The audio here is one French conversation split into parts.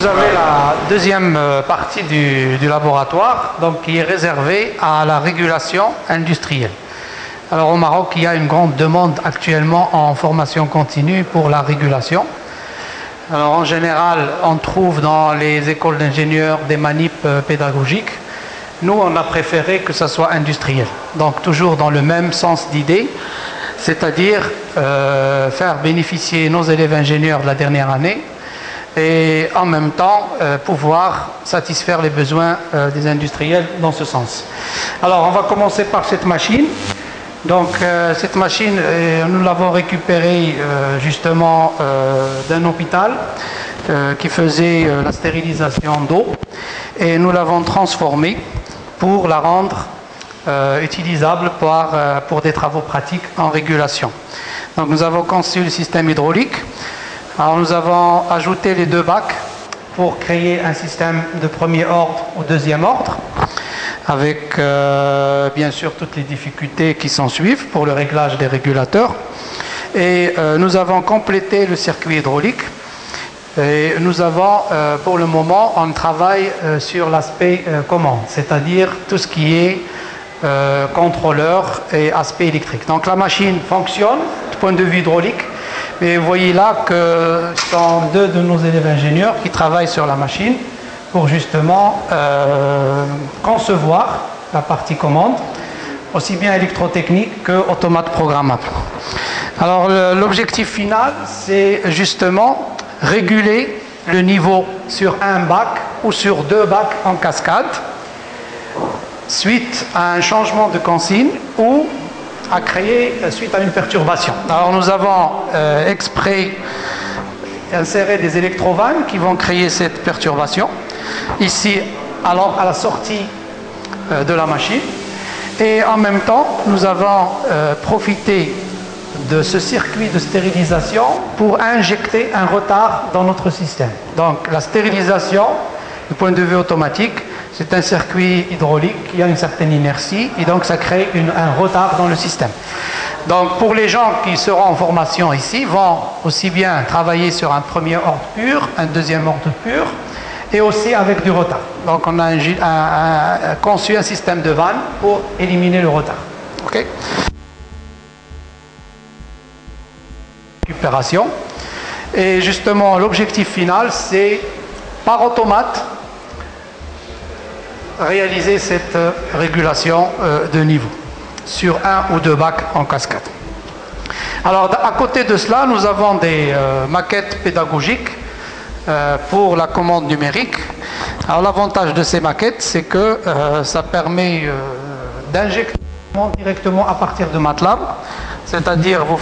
Vous avez la deuxième partie du laboratoire, donc, qui est réservée à la régulation industrielle. Alors au Maroc, il y a une grande demande actuellement en formation continue pour la régulation. Alors en général, on trouve dans les écoles d'ingénieurs des manips pédagogiques. Nous, on a préféré que ça soit industriel. Donc toujours dans le même sens d'idée, c'est-à-dire faire bénéficier nos élèves ingénieurs de la dernière année et en même temps pouvoir satisfaire les besoins des industriels dans ce sens. Alors on va commencer par cette machine. Donc cette machine, nous l'avons récupérée justement d'un hôpital qui faisait la stérilisation d'eau et nous l'avons transformée pour la rendre utilisable pour des travaux pratiques en régulation. Donc nous avons conçu le système hydraulique. Alors nous avons ajouté les deux bacs pour créer un système de premier ordre ou deuxième ordre, avec bien sûr toutes les difficultés qui s'en suivent pour le réglage des régulateurs. Et nous avons complété le circuit hydraulique. Et nous avons, pour le moment, on travaille sur l'aspect commande, c'est-à-dire tout ce qui est contrôleur et aspect électrique. Donc la machine fonctionne du point de vue hydraulique. Mais vous voyez là que ce sont deux de nos élèves ingénieurs qui travaillent sur la machine pour justement concevoir la partie commande, aussi bien électrotechnique que automate programmable. Alors l'objectif final, c'est justement réguler le niveau sur un bac ou sur deux bacs en cascade suite à un changement de consigne ou à créer suite à une perturbation. Alors nous avons exprès inséré des électrovannes qui vont créer cette perturbation ici alors à la sortie de la machine, et en même temps nous avons profité de ce circuit de stérilisation pour injecter un retard dans notre système. Donc la stérilisation du point de vue automatique, c'est un circuit hydraulique qui a une certaine inertie et donc ça crée un retard dans le système. Donc pour les gens qui seront en formation ici, vont aussi bien travailler sur un premier ordre pur, un deuxième ordre pur et aussi avec du retard. Donc on a conçu un système de vannes pour éliminer le retard. Okay. Récupération. Et justement l'objectif final, c'est par automate réaliser cette régulation de niveau sur un ou deux bacs en cascade. Alors à côté de cela, nous avons des maquettes pédagogiques pour la commande numérique. Alors l'avantage de ces maquettes, c'est que ça permet d'injecter directement à partir de MATLAB, c'est-à-dire vous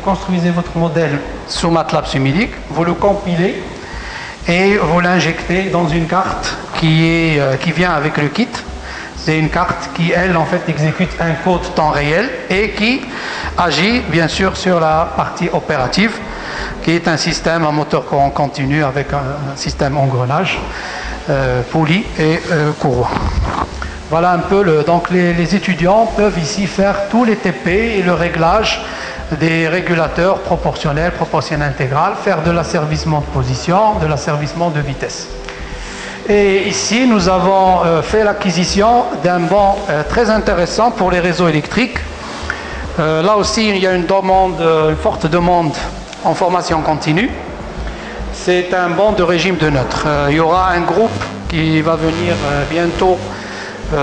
construisez votre modèle sous MATLAB Sumidic, vous le compilez et vous l'injectez dans une carte qui vient avec le kit. C'est une carte qui, elle, en fait, exécute un code temps réel et qui agit, bien sûr, sur la partie opérative, qui est un système en moteur courant continu avec un système engrenage, poulie et courroie. Voilà un peu, donc les étudiants peuvent ici faire tous les TP et le réglage des régulateurs proportionnels, proportionnel intégral, faire de l'asservissement de position, de l'asservissement de vitesse. Et ici, nous avons fait l'acquisition d'un banc très intéressant pour les réseaux électriques. Là aussi, il y a une forte demande en formation continue. C'est un banc de régime de neutre. Il y aura un groupe qui va venir bientôt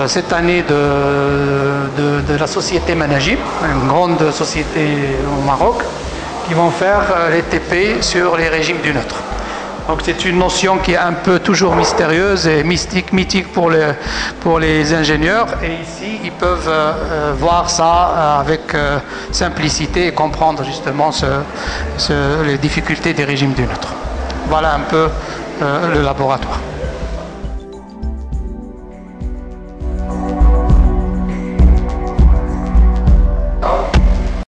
cette année de la société Managib, une grande société au Maroc, qui vont faire les TP sur les régimes du neutre. Donc c'est une notion qui est un peu toujours mystérieuse et mythique pour les ingénieurs, et ici ils peuvent voir ça avec simplicité et comprendre justement les difficultés des régimes du neutre. Voilà un peu le laboratoire.